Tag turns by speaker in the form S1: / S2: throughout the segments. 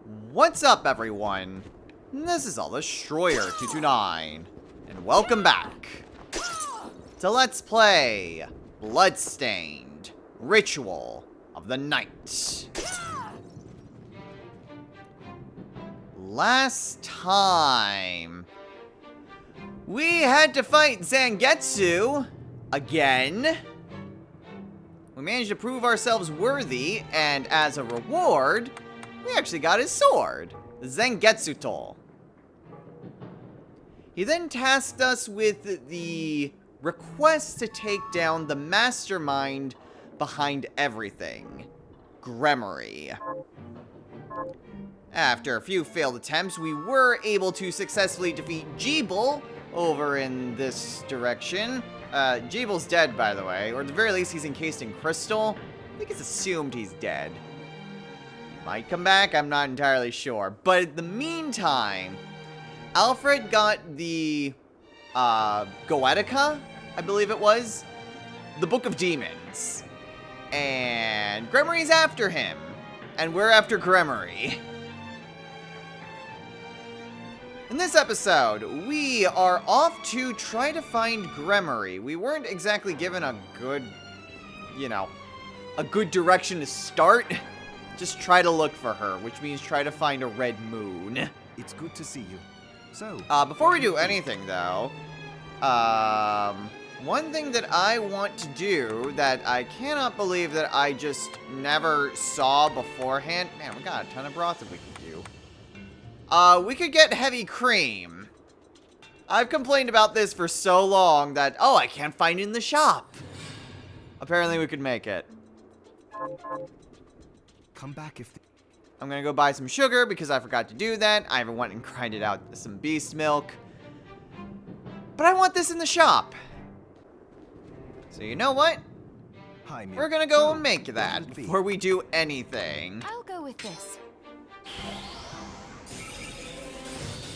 S1: What's up, everyone? This is All Destroyer 229, and welcome back to Let's Play Bloodstained Ritual of the Night. Last time, we had to fight Zangetsu again. We managed to prove ourselves worthy, and as a reward, we actually got his sword, the Zangetsu toll. He then tasked us with the request to take down the mastermind behind everything, Gremory. After a few failed attempts, we were able to successfully defeat Jeeble over in this direction. Jeeble's dead, by the way, or at the very least, he's encased in crystal. I think it's assumed he's dead. He might come back, I'm not entirely sure. But in the meantime, Alfred got the, Goetica, I believe it was, the Book of Demons. And Gremory's after him. And we're after Gremory. In this episode, we are off to try to find Gremory. We weren't exactly given a good, a good direction to start. Just try to look for her, which means try to find a red moon.
S2: It's good to see you. So,
S1: before we do anything, though, one thing that I want to do that I cannot believe that I just never saw beforehand. Man, we got a ton of broth that we can do. We could get heavy cream. I've complained about this for so long that, oh, I can't find it in the shop. Apparently we could make it.
S2: come back if...
S1: I'm gonna go buy some sugar because I forgot to do that. I haven't went and grinded out some beast milk. But I want this in the shop. So you know what?
S2: Hi, Mia.
S1: We're gonna go
S2: So,
S1: and make
S2: what
S1: that
S2: will it be?
S1: before we do anything.
S3: I'll go with this.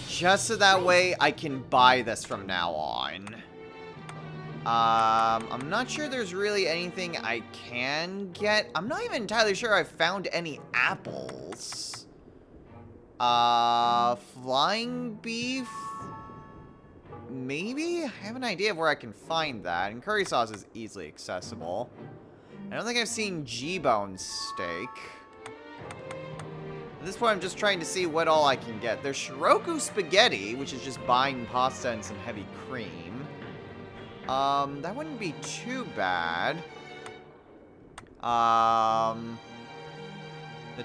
S1: Just so that way I can buy this from now on. I'm not sure there's really anything I can get. I'm not even entirely sure I've found any apples. Flying beef? Maybe? I have an idea of where I can find that. And curry sauce is easily accessible. I don't think I've seen G-bone steak. At this point, I'm just trying to see what all I can get. There's Shiroku spaghetti, which is just buying pasta and some heavy cream. That wouldn't be too bad. The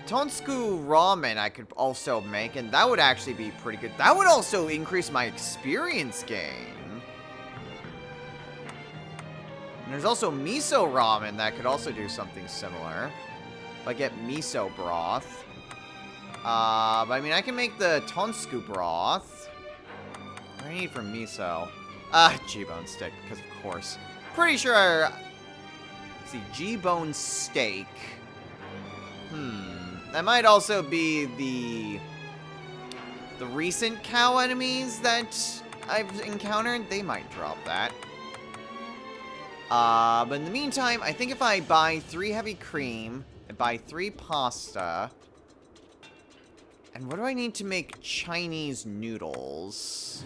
S1: Tonsku ramen I could also make, and that would actually be pretty good. That would also increase my experience gain. And there's also miso ramen that could also do something similar. If I get miso broth. But I mean, I can make the Tonsku broth. What do I need for miso? G-bone steak, because of course. Pretty sure see, G-bone steak. That might also be the recent cow enemies that I've encountered. They might drop that. But in the meantime, I think if I buy 3 heavy cream, I buy 3 pasta. And what do I need to make Chinese noodles?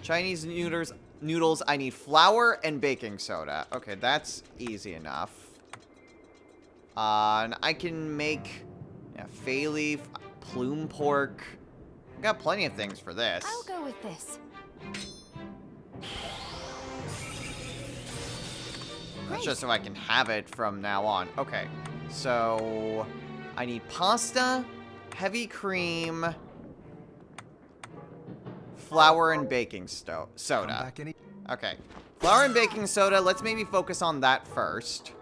S1: Chinese noodles, I need flour and baking soda. Okay, that's easy enough. And I can make fay leaf, plume pork. I've got plenty of things for this.
S3: I'll go with this.
S1: That's just so I can have it from now on. Okay, so I need pasta, heavy cream, flour, and baking
S2: Come
S1: soda.
S2: back any...
S1: Okay, flour and baking soda. Let's maybe focus on that first.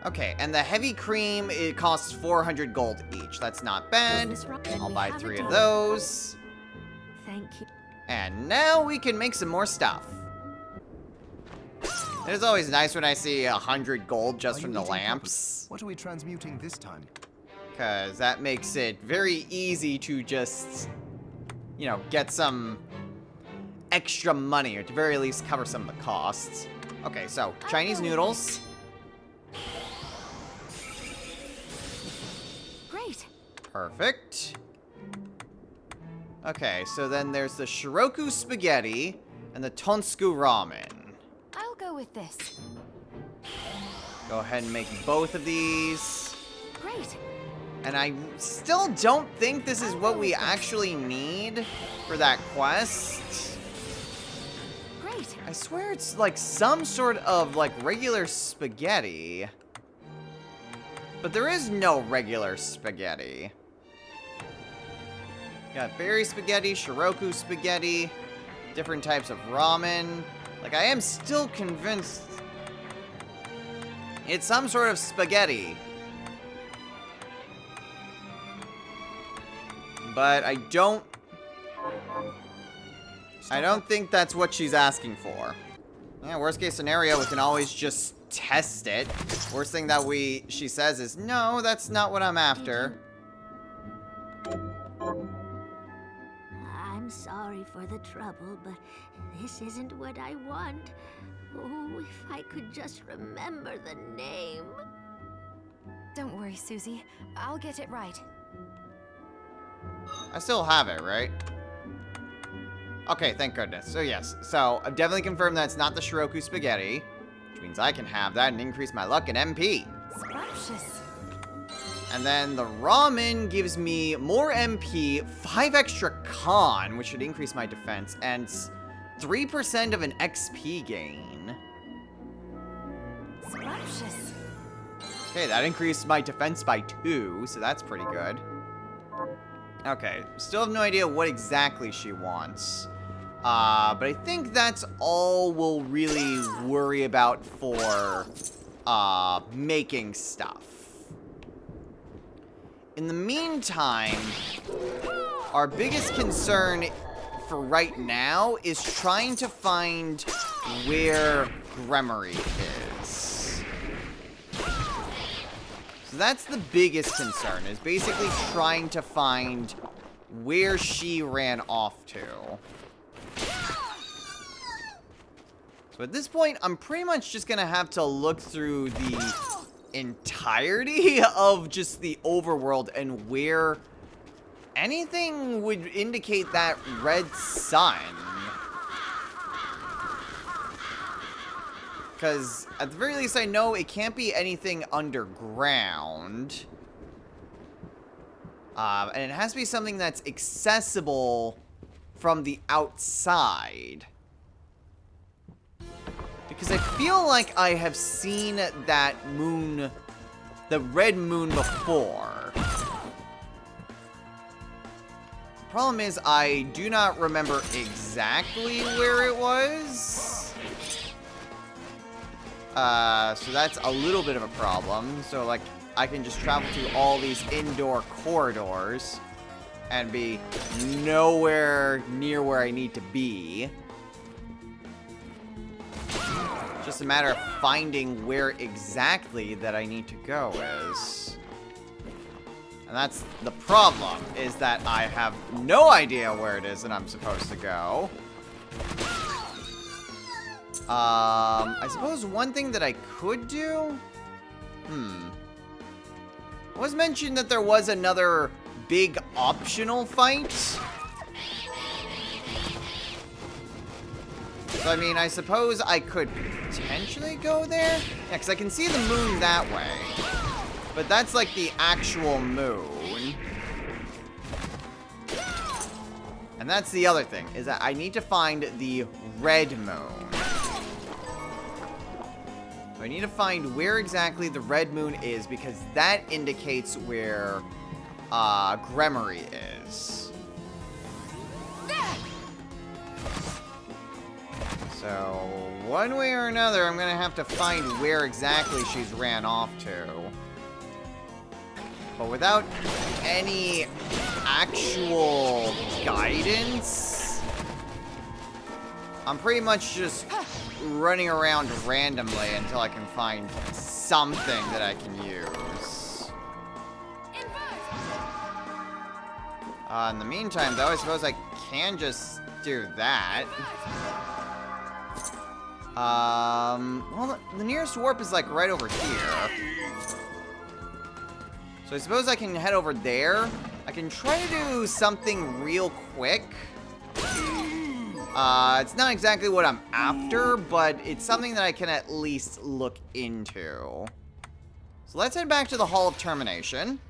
S1: Okay, and the heavy cream, it costs 400 gold each. That's not bad.
S3: Is this right? Then
S1: I'll
S3: we
S1: buy
S3: have
S1: 3
S3: a
S1: of
S3: deal.
S1: those.
S3: Thank you.
S1: And now we can make some more stuff. It is always nice when I see 100 gold just
S2: Are
S1: from
S2: you
S1: the
S2: eating
S1: lamps.
S2: What are we transmuting this time?
S1: Because that makes it very easy to just, get some extra money, or at the very least cover some of the costs. Okay, so Chinese noodles.
S3: Great.
S1: Perfect. Okay, so then there's the Shiroku spaghetti and the Tonsku ramen.
S3: I'll go with this.
S1: Go ahead and make both of these.
S3: Great.
S1: And I still don't think this is what we actually need for that quest.
S3: Great.
S1: I swear it's like some sort of like regular spaghetti. But there is no regular spaghetti. Got berry spaghetti, Shiroku spaghetti, different types of ramen. Like, I am still convinced it's some sort of spaghetti. But I don't think that's what she's asking for. Yeah, worst case scenario, we can always just test it. Worst thing that she says is, no, that's not what I'm after.
S4: I'm sorry for the trouble, but this isn't what I want. Oh, if I could just remember the name.
S3: Don't worry, Susie. I'll get it right.
S1: I still have it, right? Okay, thank goodness. So yes, so I've definitely confirmed that it's not the Shiroku spaghetti, which means I can have that and increase my luck and MP.
S3: Scrumptious.
S1: And then the ramen gives me more MP, 5 extra con, which should increase my defense, and 3% of an XP gain.
S3: Scrumptious.
S1: Okay, that increased my defense by 2, so that's pretty good. Okay, still have no idea what exactly she wants. But I think that's all we'll really worry about for, making stuff. In the meantime, our biggest concern for right now is trying to find where Gremory is. So that's the biggest concern, is basically trying to find where she ran off to. So at this point, I'm pretty much just gonna have to look through the entirety of just the overworld and where anything would indicate that red sun. Because at the very least I know it can't be anything underground. And it has to be something that's accessible from the outside. Because I feel like I have seen that moon, the red moon, before. The problem is I do not remember exactly where it was. So that's a little bit of a problem. So, like, I can just travel through all these indoor corridors and be nowhere near where I need to be. Just a matter of finding where exactly that I need to go is. And that's the problem, is that I have no idea where it is that I'm supposed to go. I suppose one thing that I could do? It was mentioned that there was another big optional fight. So, I mean, I suppose I could potentially go there? Yeah, because I can see the moon that way. But that's like the actual moon. And that's the other thing, is that I need to find the red moon. So I need to find where exactly the red moon is, because that indicates where Gremory is. So, one way or another, I'm gonna have to find where exactly she's ran off to. But without any actual guidance, I'm pretty much just running around randomly until I can find something that I can use. In the meantime, though, I suppose I can just do that. Well, the nearest warp is, like, right over here. So I suppose I can head over there. I can try to do something real quick. It's not exactly what I'm after, but it's something that I can at least look into. So let's head back to the Hall of Termination.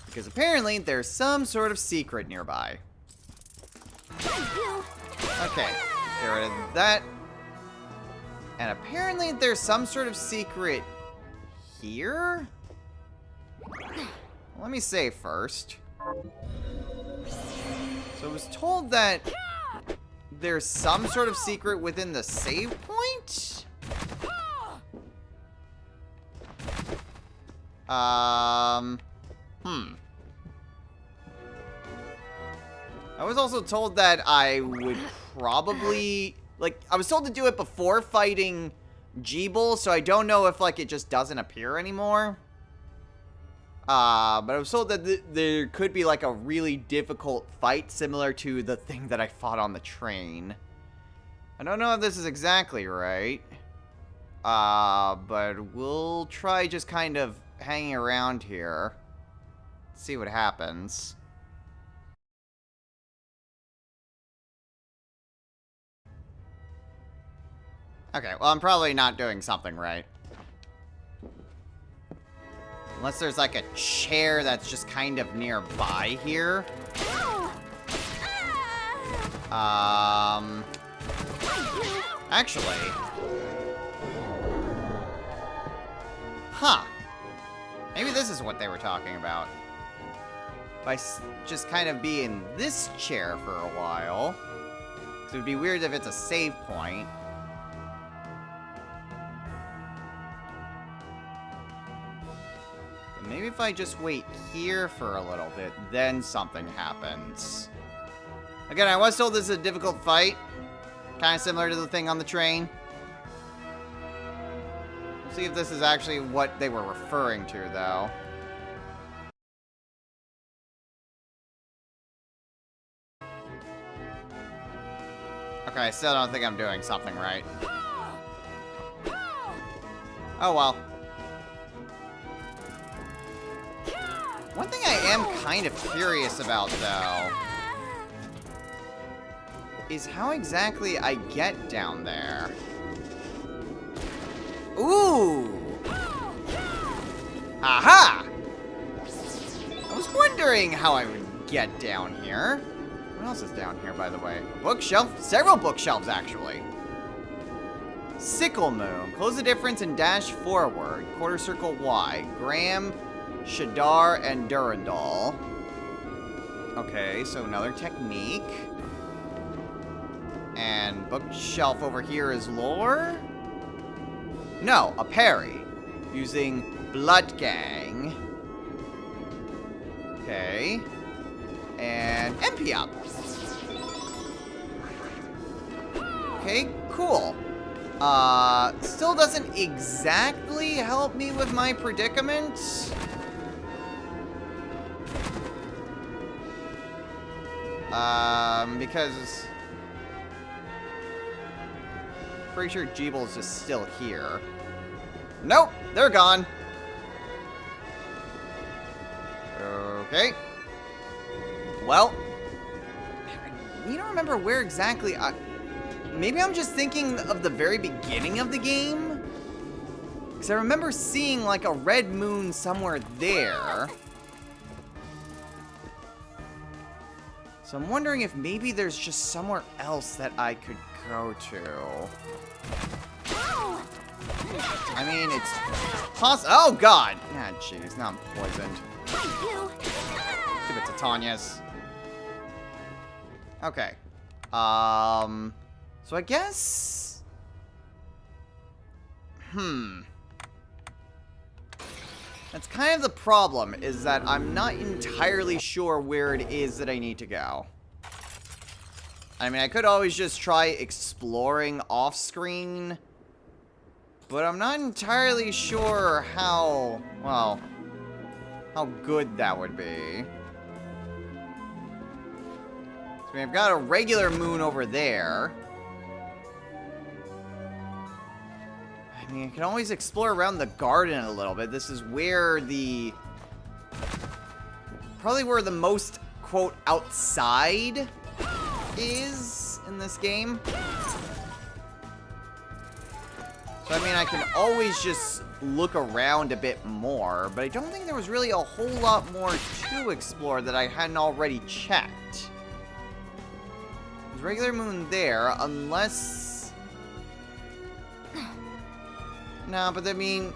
S1: Because apparently there's some sort of secret nearby. Okay, get rid of that. And apparently there's some sort of secret here? Let me save first. So I was told that there's some sort of secret within the save point? I was also told that I would probably... Like, I was told to do it before fighting Jeeble, so I don't know if, like, it just doesn't appear anymore. But I was told that there could be, like, a really difficult fight similar to the thing that I fought on the train. I don't know if this is exactly right. But we'll try just kind of hanging around here. See what happens. Okay, well, I'm probably not doing something right. Unless there's, like, a chair that's just kind of nearby here. Actually. Huh. Maybe this is what they were talking about. By just kind of be in this chair for a while. Because it would be weird if it's a save point. Maybe if I just wait here for a little bit, then something happens. Again, I was told this is a difficult fight. Kind of similar to the thing on the train. We'll see if this is actually what they were referring to, though. Okay, I still don't think I'm doing something right. Oh well. One thing I am kind of curious about, though, is how exactly I get down there. Ooh! Aha! I was wondering how I would get down here. What else is down here, by the way? A bookshelf? Several bookshelves, actually. Sickle Moon. Close the difference and dash forward. Quarter circle Y. Graham, Shadar, and Durandal. Okay, so another technique. And bookshelf over here is lore? No, a parry. Using Blood Gang. Okay. And MP up. Okay, cool. Still doesn't exactly help me with my predicament. Because pretty sure Jeeble's just still here. Nope, they're gone. Okay. Well, I need to remember where exactly maybe I'm just thinking of the very beginning of the game. Because I remember seeing like a red moon somewhere there. So I'm wondering if maybe there's just somewhere else that I could go to. I mean, it's possible. Oh, God. Ah, jeez. Now I'm poisoned. Give it to Tanya's. Okay. So I guess... That's kind of the problem, is that I'm not entirely sure where it is that I need to go. I mean, I could always just try exploring off-screen, but I'm not entirely sure how, well, how good that would be. So, I mean, I've got a regular moon over there. I mean, you can always explore around the garden a little bit. This is where the... probably where the most, quote, outside is in this game. So, I mean, I can always just look around a bit more, but I don't think there was really a whole lot more to explore that I hadn't already checked. There's regular moon there, unless... No, but I mean,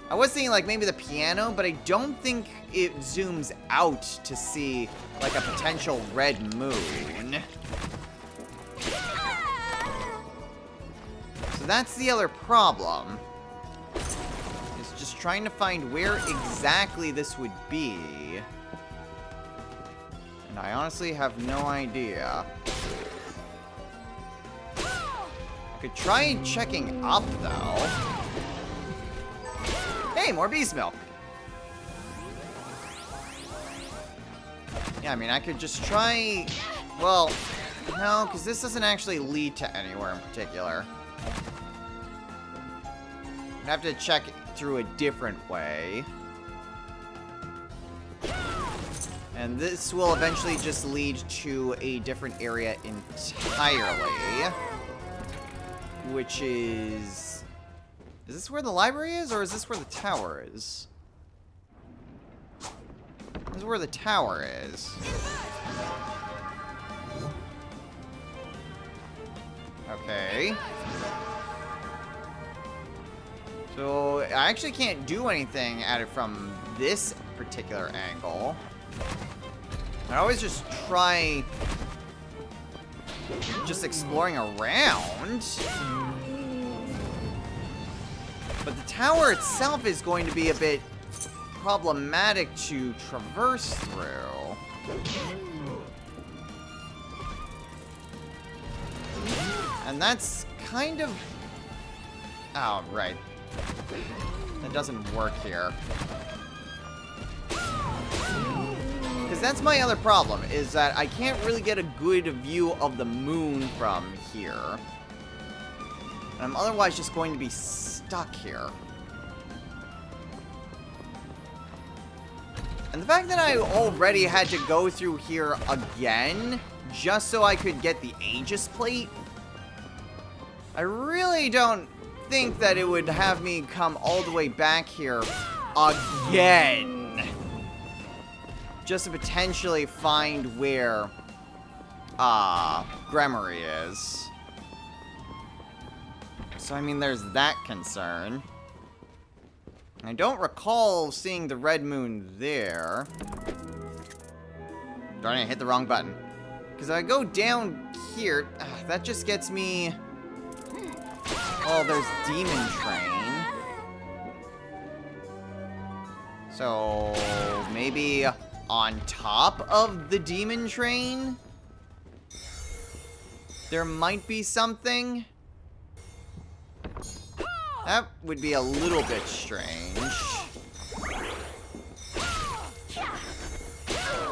S1: I was thinking like maybe the piano, but I don't think it zooms out to see like a potential red moon. So that's the other problem. Is just trying to find where exactly this would be. And I honestly have no idea. I could try checking up though. Hey, more beast milk. Yeah, I mean, I could just try... Well, no, because this doesn't actually lead to anywhere in particular. I'd have to check it through a different way. And this will eventually just lead to a different area entirely. Which is... Is this where the library is, or is this where the tower is? This is where the tower is. Okay. So, I actually can't do anything at it from this particular angle. I always just try just exploring around. But the tower itself is going to be a bit problematic to traverse through. And that's kind of... Oh, right. That doesn't work here. Because that's my other problem, is that I can't really get a good view of the moon from here. And I'm otherwise just going to be stuck here. And the fact that I already had to go through here again, just so I could get the Aegis plate, I really don't think that it would have me come all the way back here again. Just to potentially find where, Gremory is. So, I mean, there's that concern. I don't recall seeing the red moon there. Darn it, I hit the wrong button. Because I go down here, that just gets me... Oh, there's Demon Train. So, maybe on top of the Demon Train? There might be something? That would be a little bit strange.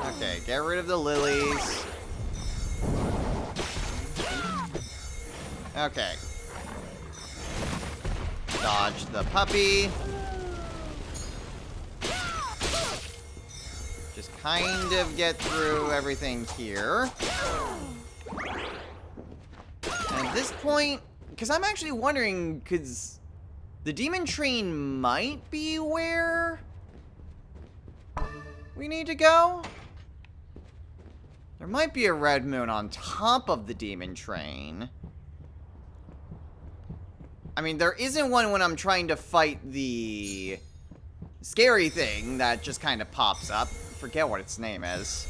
S1: Okay, get rid of the lilies. Okay. Dodge the puppy. Just kind of get through everything here. And at this point, because I'm actually wondering, because the Demon Train might be where we need to go. There might be a red moon on top of the Demon Train. I mean, there isn't one when I'm trying to fight the scary thing that just kind of pops up. Forget what its name is.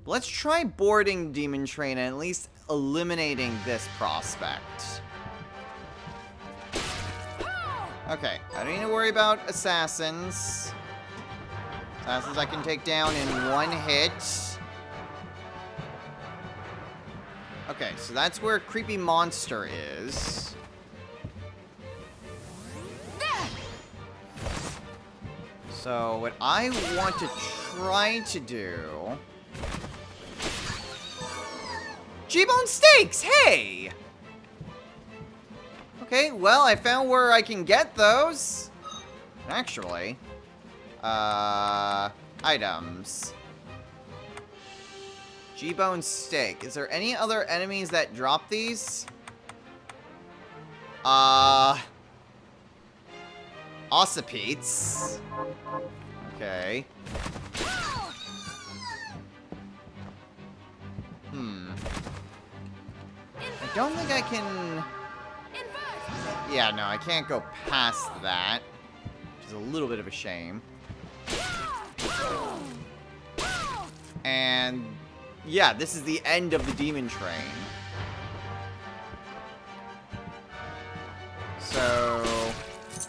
S1: Let's try boarding Demon Train and at least eliminating this prospect. Okay, I don't need to worry about assassins. Assassins I can take down in one hit. Okay, so that's where Creepy Monster is. So what I want to try to do... G-Bone Steaks, hey! Okay, well, I found where I can get those. Actually, items. G-bone steak. Is there any other enemies that drop these? Ossipeats. Okay. I don't think I can... Yeah, no, I can't go past that. Which is a little bit of a shame. And... yeah, this is the end of the demon train. So...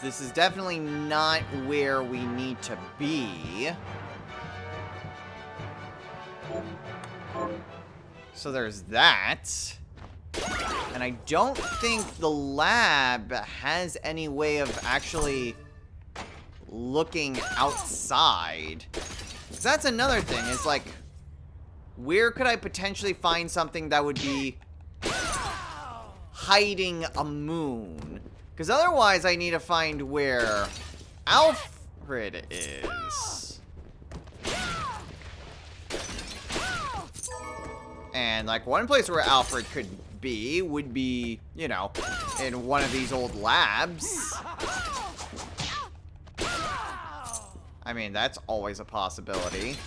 S1: this is definitely not where we need to be. So there's that. And I don't think the lab has any way of actually looking outside. 'Cause that's another thing, is like, where could I potentially find something that would be hiding a moon? Because otherwise I need to find where Alfred is. And like one place where Alfred could be would be, you know, in one of these old labs. I mean, that's always a possibility.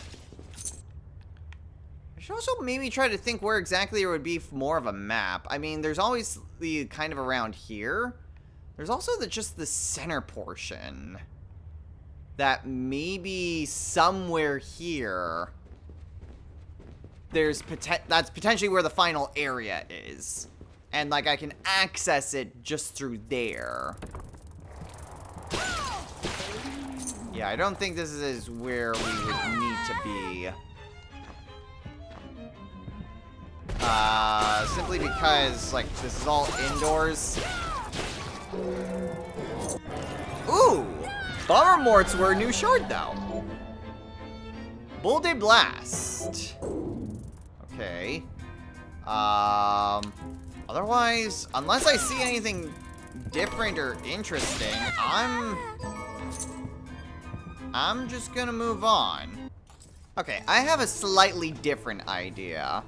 S1: I should also maybe try to think where exactly there would be more of a map. I mean, there's always the kind of around here. There's also just the center portion. That maybe somewhere here... that's potentially where the final area is. And, like, I can access it just through there. Yeah, I don't think this is where we would need to be. Simply because, like, this is all indoors. Ooh! Bombermorts were a new shard, though. Bull de Blast. Okay. Otherwise, unless I see anything different or interesting, I'm just gonna move on. Okay, I have a slightly different idea.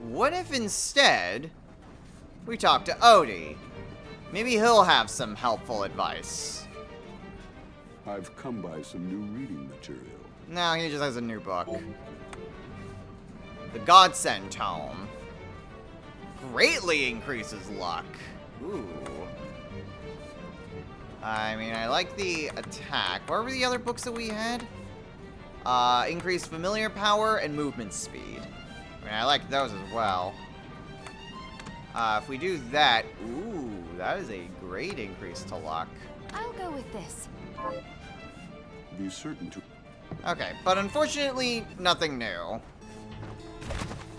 S1: What if instead we talk to Odie? Maybe he'll have some helpful advice.
S5: I've come by some new reading material.
S1: No, he just has a new book. The Godsend Tome. Greatly increases luck. Ooh. I mean, I like the attack. What were the other books that we had? Increased familiar power and movement speed. I mean, I like those as well. If we do that... ooh, that is a great increase to luck.
S3: I'll go with this.
S5: Be certain to...
S1: Okay, but unfortunately, nothing new.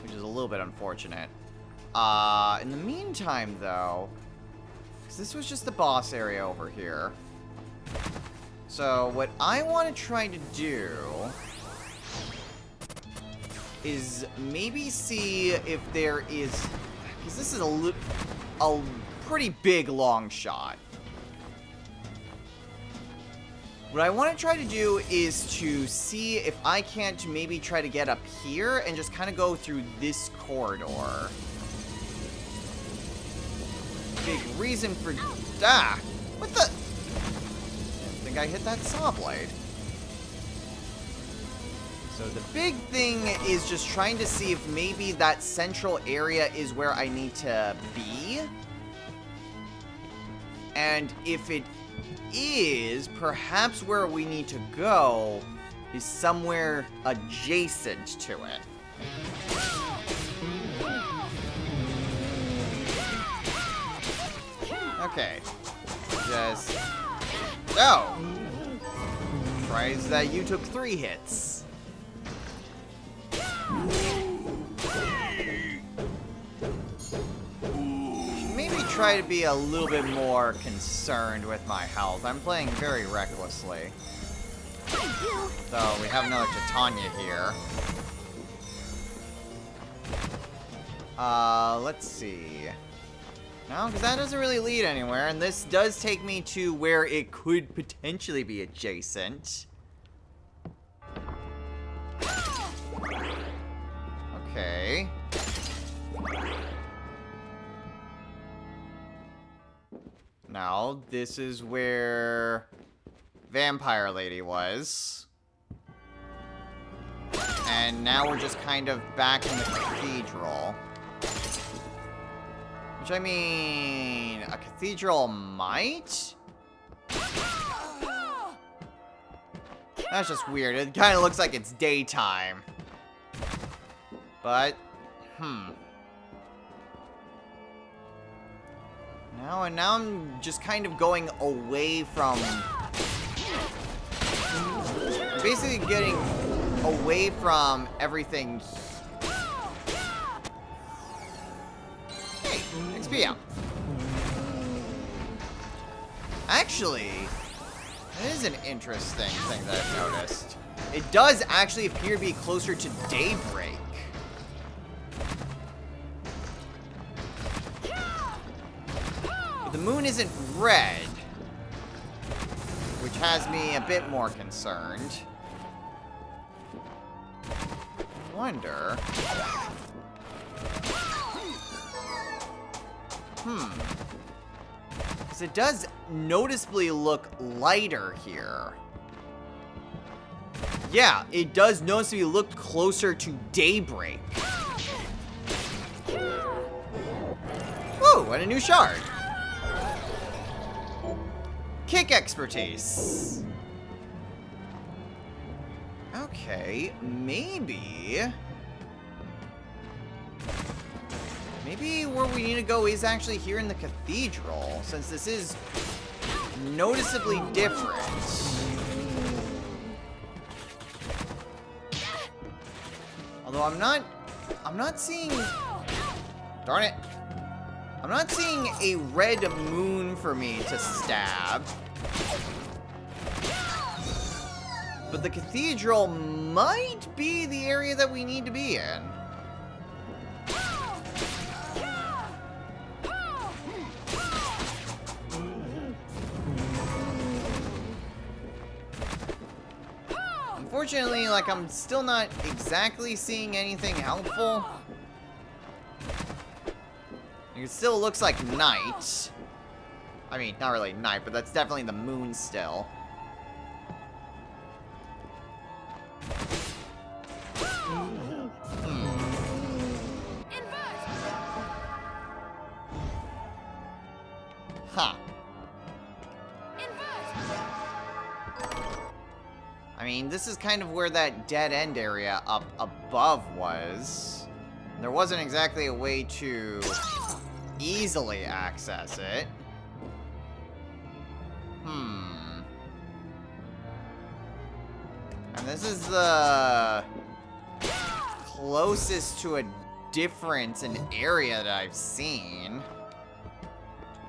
S1: Which is a little bit unfortunate. In the meantime, though... because this was just the boss area over here. So, what I want to try to do... is maybe see if there is... because this is a pretty big long shot. What I want to try to do is to see if I can't maybe try to get up here and just kind of go through this corridor. Big reason for... ah! What the... I think I hit that saw blade. So the big thing is just trying to see if maybe that central area is where I need to be. And if it is, perhaps where we need to go is somewhere adjacent to it. Okay. Just... oh! Surprised that you took 3 hits. Maybe try to be a little bit more concerned with my health. I'm playing very recklessly. So we have another Titania here. Let's see. No, because that doesn't really lead anywhere, and this does take me to where it could potentially be adjacent. Okay. Now, this is where Vampire Lady was. And now we're just kind of back in the cathedral. Which, I mean, a cathedral might? That's just weird. It kind of looks like it's daytime. But, now I'm just kind of going away from... basically getting away from everything. Hey, XP out. Actually, that is an interesting thing that I've noticed. It does actually appear to be closer to daybreak. But the moon isn't red, which has me a bit more concerned. I wonder... Because it does noticeably look lighter here. Yeah, it does noticeably look closer to daybreak. Whoa, and a new shard. Kick expertise. Okay, maybe where we need to go is actually here in the cathedral, since this is noticeably different. Although I'm not seeing... Darn it. I'm not seeing a red moon for me to stab. But the cathedral might be the area that we need to be in. Unfortunately, like, I'm still not exactly seeing anything helpful. It still looks like night. I mean, not really night, but that's definitely the moon still. Huh. I mean, this is kind of where that dead end area up above was. There wasn't exactly a way to easily access it. And this is the closest to a difference in area that I've seen.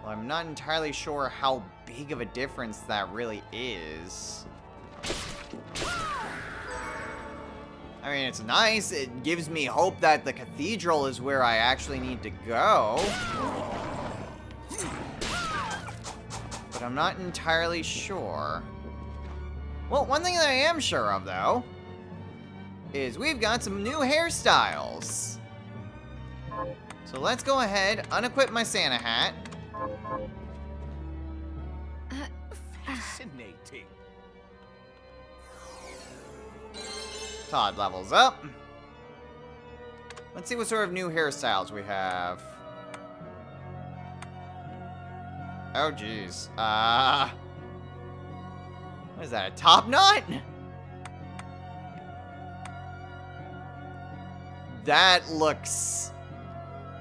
S1: Well, I'm not entirely sure how big of a difference that really is. I mean, it's nice. It gives me hope that the cathedral is where I actually need to go. But I'm not entirely sure. Well, one thing that I am sure of, though, is we've got some new hairstyles. So let's go ahead, unequip my Santa hat.
S2: Fascinating.
S1: Todd levels up. Let's see what sort of new hairstyles we have. Oh, jeez. What is that, a top knot? That looks...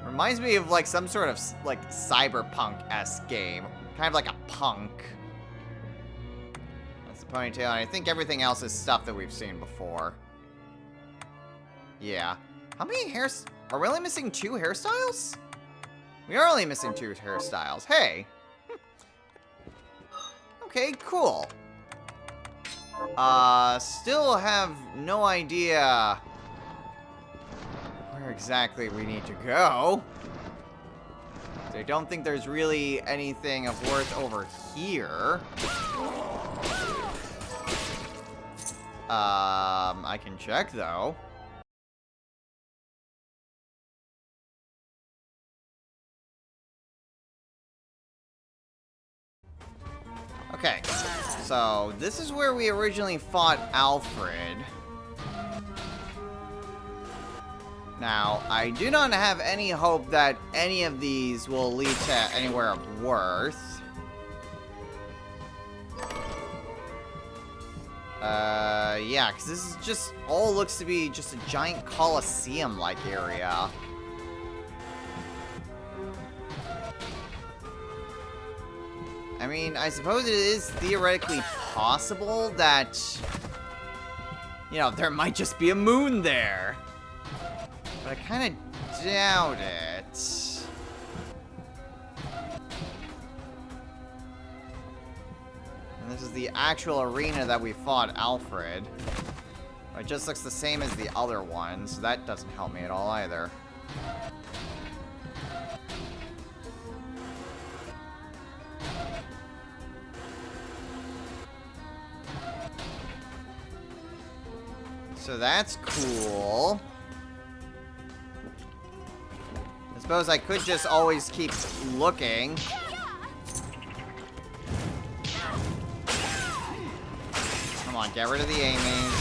S1: reminds me of, like, some sort of, like, cyberpunk-esque game. Kind of like a punk. That's the ponytail, and I think everything else is stuff that we've seen before. Yeah. How many hairs... are we only missing 2 hairstyles? We are only missing 2 hairstyles. Hey! Okay, cool. Still have no idea where exactly we need to go. I don't think there's really anything of worth over here. I can check, though. Okay, so this is where we originally fought Alfred. Now, I do not have any hope that any of these will lead to anywhere of worth. Yeah, because this is just, all looks to be just a giant Colosseum-like area. I mean, I suppose it is theoretically possible that, you know, there might just be a moon there. But I kind of doubt it. And this is the actual arena that we fought Alfred. It just looks the same as the other one, so that doesn't help me at all either. So that's cool. I suppose I could just always keep looking. Come on, get rid of the aiming.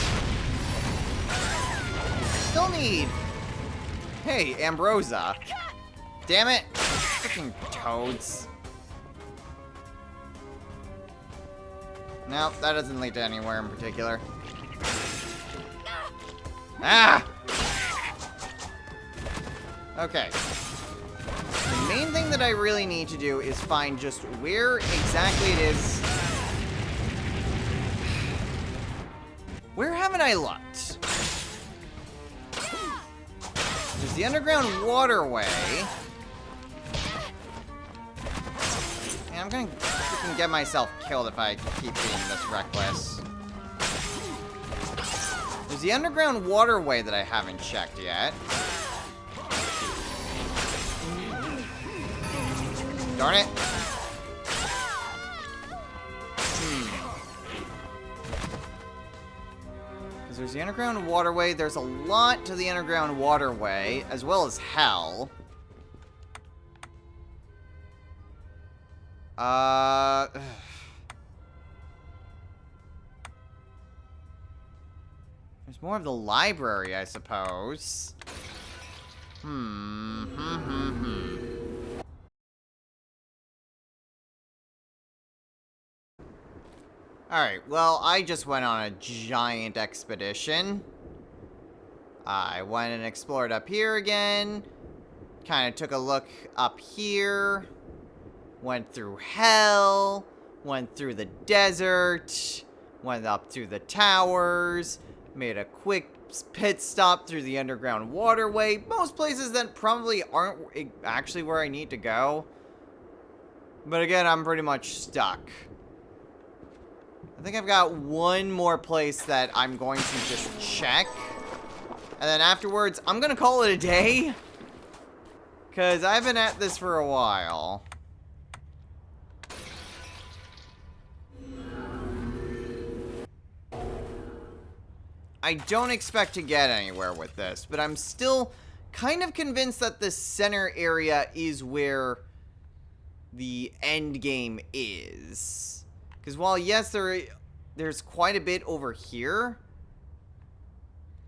S1: Still need... Hey, Ambrosia. Damn it. Freaking toads. Nope, that doesn't lead to anywhere in particular. Ah! Okay. The main thing that I really need to do is find just where exactly it is. Where haven't I looked? There's the underground waterway. And I'm gonna freaking get myself killed if I keep being this reckless. There's the underground waterway that I haven't checked yet. Darn it. Because there's the underground waterway. There's a lot to the underground waterway, as well as hell. There's more of the library, I suppose. Alright, well, I just went on a giant expedition. I went and explored up here again. Kind of took a look up here. Went through hell. Went through the desert. Went up through the towers. Made a quick pit stop through the underground waterway. Most places that probably aren't actually where I need to go. But again, I'm pretty much stuck. I think I've got one more place that I'm going to just check. And then afterwards, I'm going to call it a day. Because I've been at this for a while. I don't expect to get anywhere with this, but I'm still kind of convinced that the center area is where the end game is. Because while, yes, there's quite a bit over here,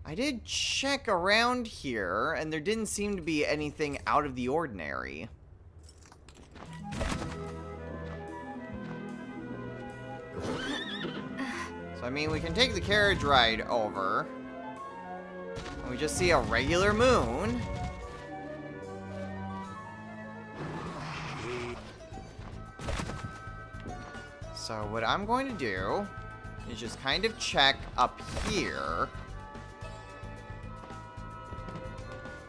S1: I did check around here, and there didn't seem to be anything out of the ordinary. So, I mean, we can take the carriage ride over. And we just see a regular moon. So what I'm going to do is just kind of check up here.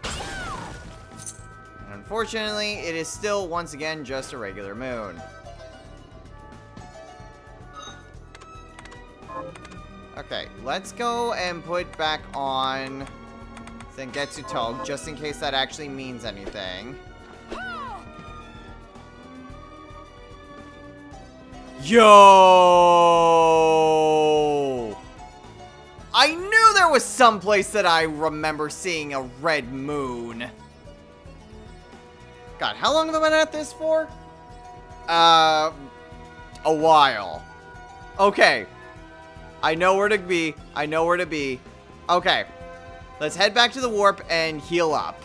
S1: And unfortunately, it is still, once again, just a regular moon. Okay, let's go and put back on Sengetsu Tog, just in case that actually means anything. Yo! I knew there was some place that I remember seeing a red moon. God, how long have I been at this for? A while. Okay. I know where to be. I know where to be. Okay. Let's head back to the warp and heal up.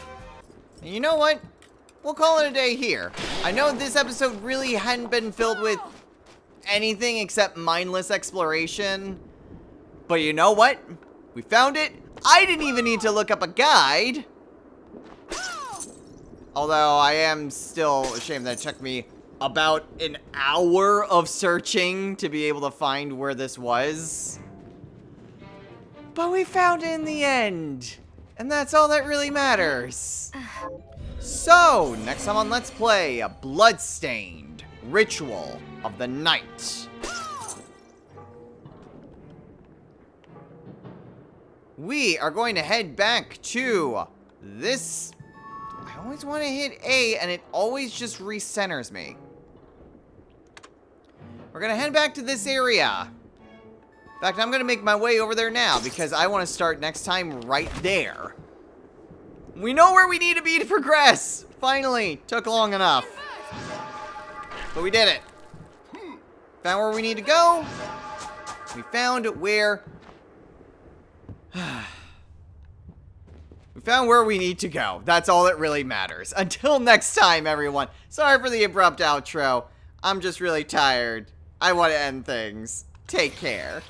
S1: And you know what? We'll call it a day here. I know this episode really hadn't been filled with anything except mindless exploration. But you know what? We found it. I didn't even need to look up a guide. Although I am still ashamed that it took me about an hour of searching to be able to find where this was. But we found it in the end. And that's all that really matters. So, next time on Let's Play, Bloodstained, Ritual of the Night. We are going to head back to this. I always want to hit A, and it always just recenters me. We're going to head back to this area. In fact, I'm going to make my way over there now, because I want to start next time right there. We know where we need to be to progress. Finally, took long enough. But we did it. Found where we need to go. We found where... We found where we need to go. That's all that really matters. Until next time, everyone. Sorry for the abrupt outro. I'm just really tired. I want to end things. Take care.